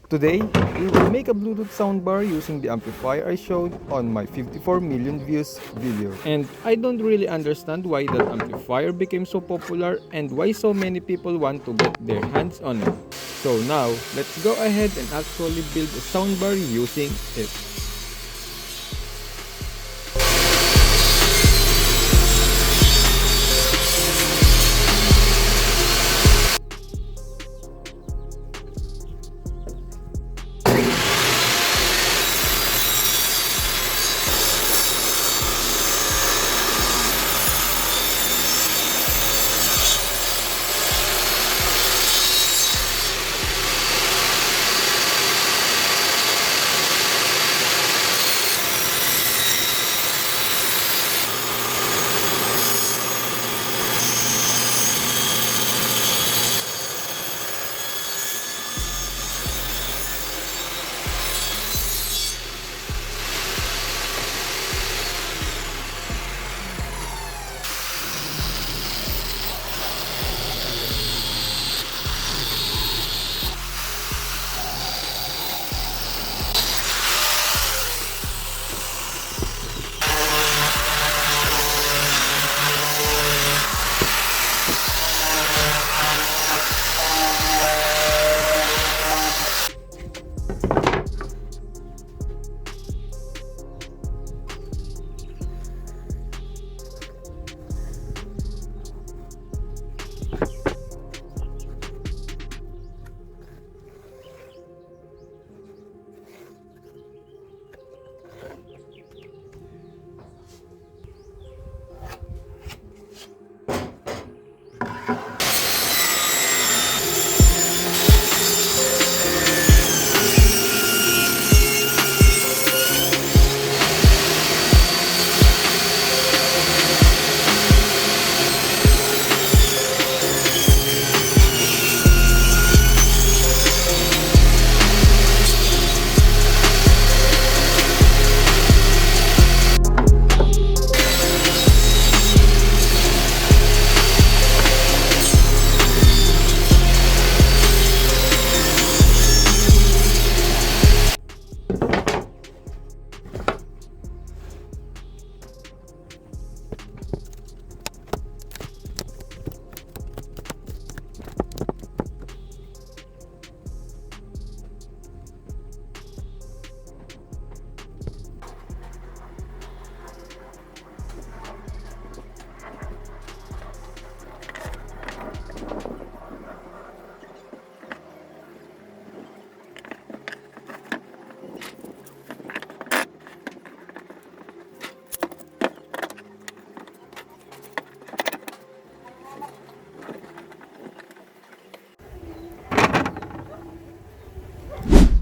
Today, we will make a Bluetooth soundbar using the amplifier I showed on my 54 million views video. And I don't really understand why that amplifier became so popular and why so many people want to get their hands on it. So now, let's go ahead and actually build a soundbar using it.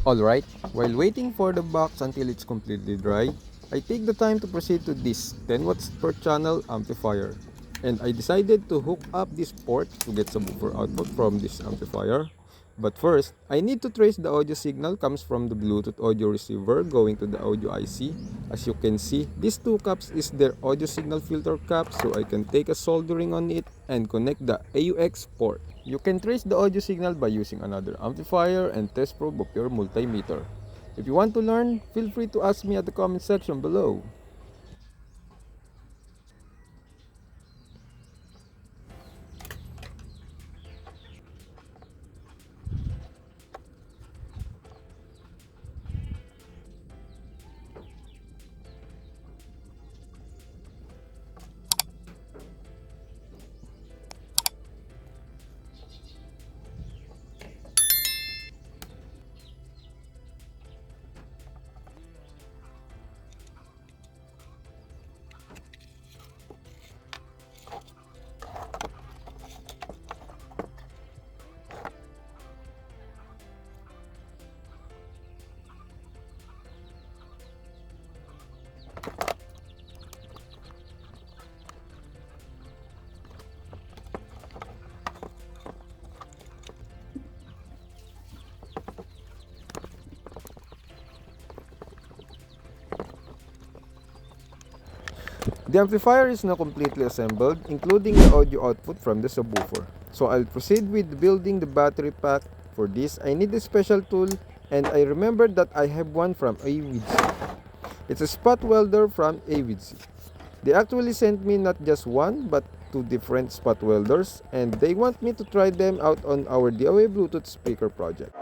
Alright, while waiting for the box until it's completely dry, I take the time to proceed to this 10 watts per channel amplifier. And I decided to hook up this port to get subwoofer output from this amplifier. But first, I need to trace the audio signal comes from the Bluetooth audio receiver going to the audio IC. As you can see, these two caps is their audio signal filter cap, so I can take a soldering on it and connect the AUX port. You can trace the audio signal by using another amplifier and test probe of your multimeter. If you want to learn, feel free to ask me at the comment section below. The amplifier is now completely assembled, including the audio output from the subwoofer. So I'll proceed with building the battery pack. For this, I need a special tool And I remembered that I have one from AWithZ. It's a spot welder from AWithZ. They actually sent me not just one but two different spot welders, and they want me to try them out on our DIY Bluetooth speaker project.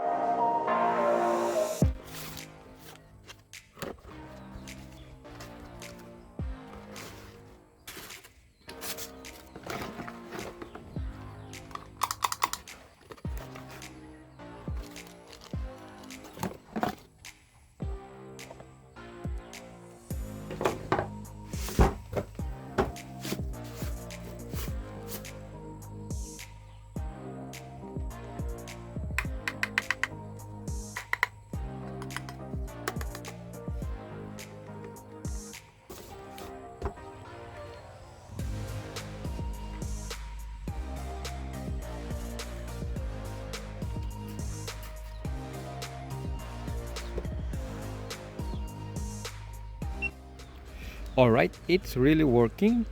Alright, it's really working.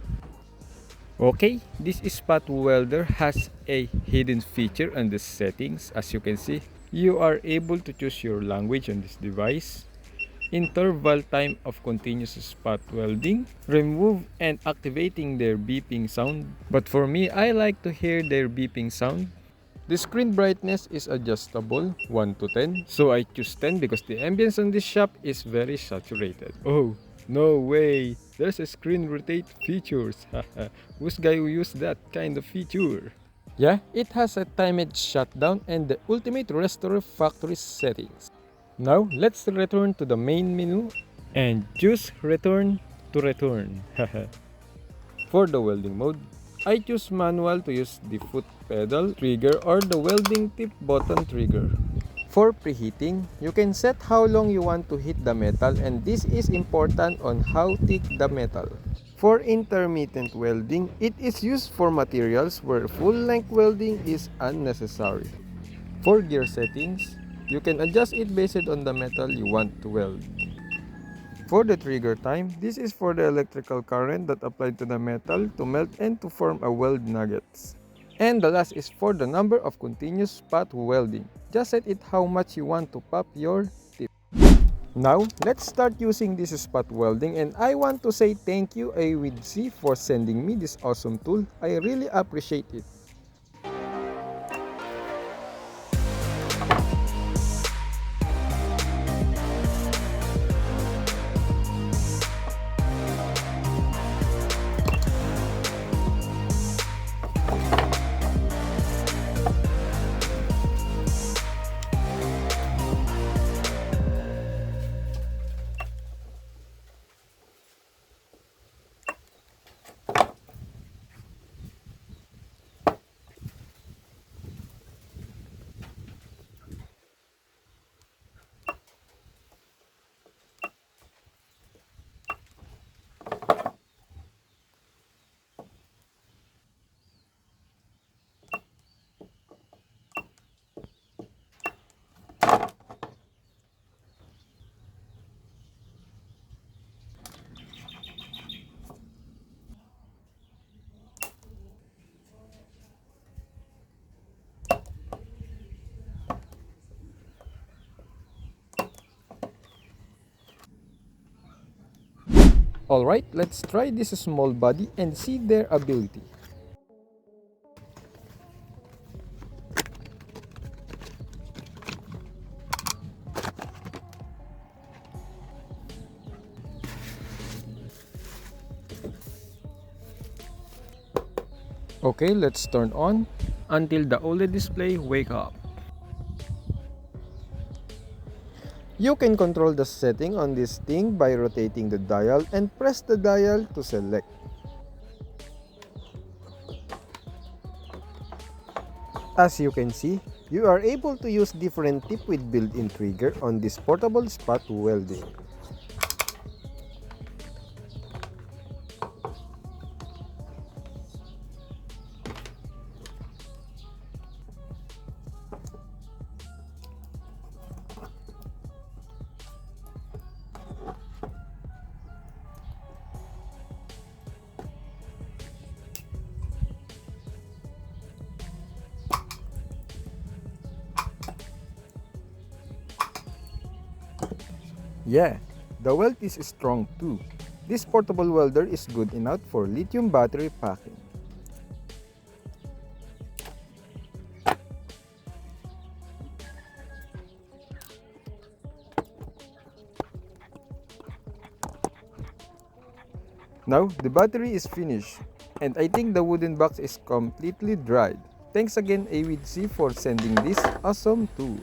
Okay, this spot welder has a hidden feature on the settings. As you can see, you are able to choose your language on this device, interval time of continuous spot welding, remove and activating their beeping sound. But for me, I like to hear their beeping sound. The screen brightness is adjustable 1 to 10, so I choose 10 because the ambience on this shop is very saturated. Oh, no way! There's a screen rotate features. Who's guy who use that kind of feature? Yeah, it has a timed shutdown and the ultimate restore factory settings. Now, let's return to the main menu and choose return to return. For the welding mode, I choose manual to use the foot pedal trigger or the welding tip button trigger. For preheating, you can set how long you want to heat the metal, and this is important on how thick the metal. For intermittent welding, it is used for materials where full-length welding is unnecessary. For gear settings, you can adjust it based on the metal you want to weld. For the trigger time, this is for the electrical current that applied to the metal to melt and to form a weld nuggets. And the last is for the number of continuous spot welding. Just set it how much you want to pop your tip. Now, let's start using this spot welding, and I want to say thank you AWithZ for sending me this awesome tool. I really appreciate it. Alright, let's try this small body and see their ability. Okay, let's turn on until the OLED display wake up. You can control the setting on this thing by rotating the dial and press the dial to select. As you can see, you are able to use different tip with built-in trigger on this portable spot welding. Yeah, the weld is strong too. This portable welder is good enough for lithium battery packing. Now, the battery is finished, and I think the wooden box is completely dried. Thanks again AWithZ for sending this awesome tool.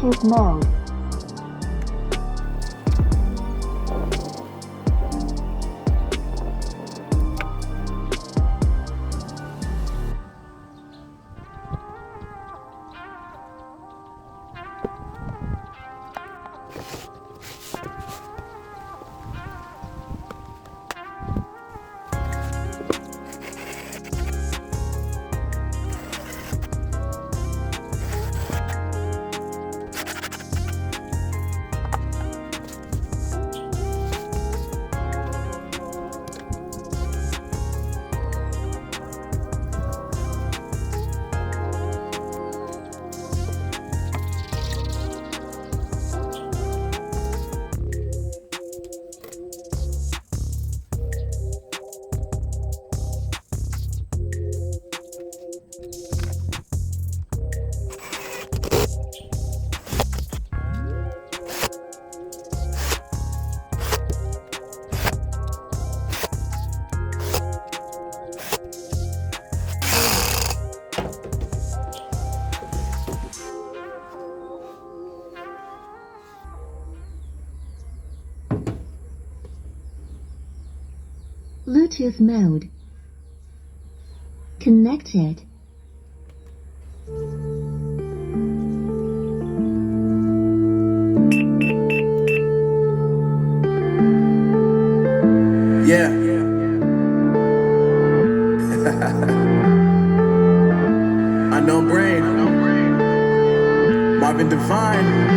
Bluetooth mode. Bluetooth mode. Connected. Yeah. Unknown brain. Marvin Divine.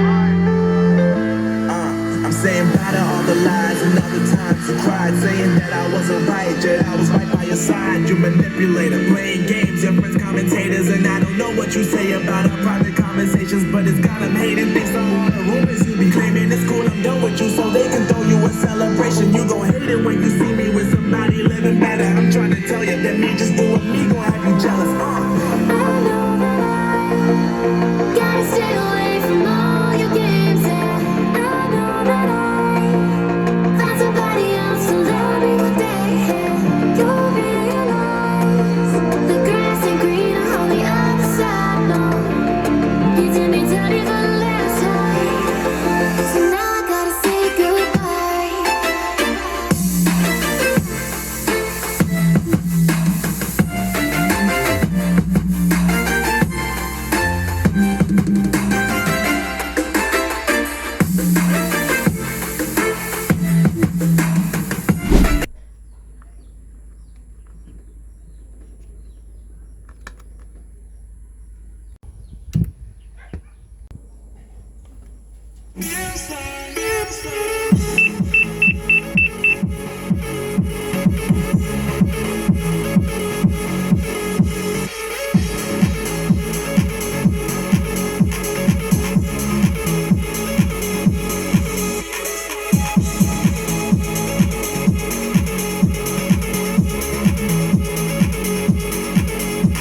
I'm saying bye to all the lies and all the times you cried, saying that I wasn't right, yet I was right by your side. You manipulator, playing games, your friends commentators, and I don't know what you say about our private conversations, but it's got them hating. Thanks to all the rumors you be claiming, it's cool, I'm done with you, so they can throw you a celebration. You gon' hate it when you see me with somebody living better. I'm trying to tell you that me just doing me gon' have you jealous. I know that I gotta stay away from all your games, and I know that I found somebody else to love me one day, and you'll realize the grass ain't greener on the other side. No, you did me dirty for the last time, so now I gotta say goodbye. Yes,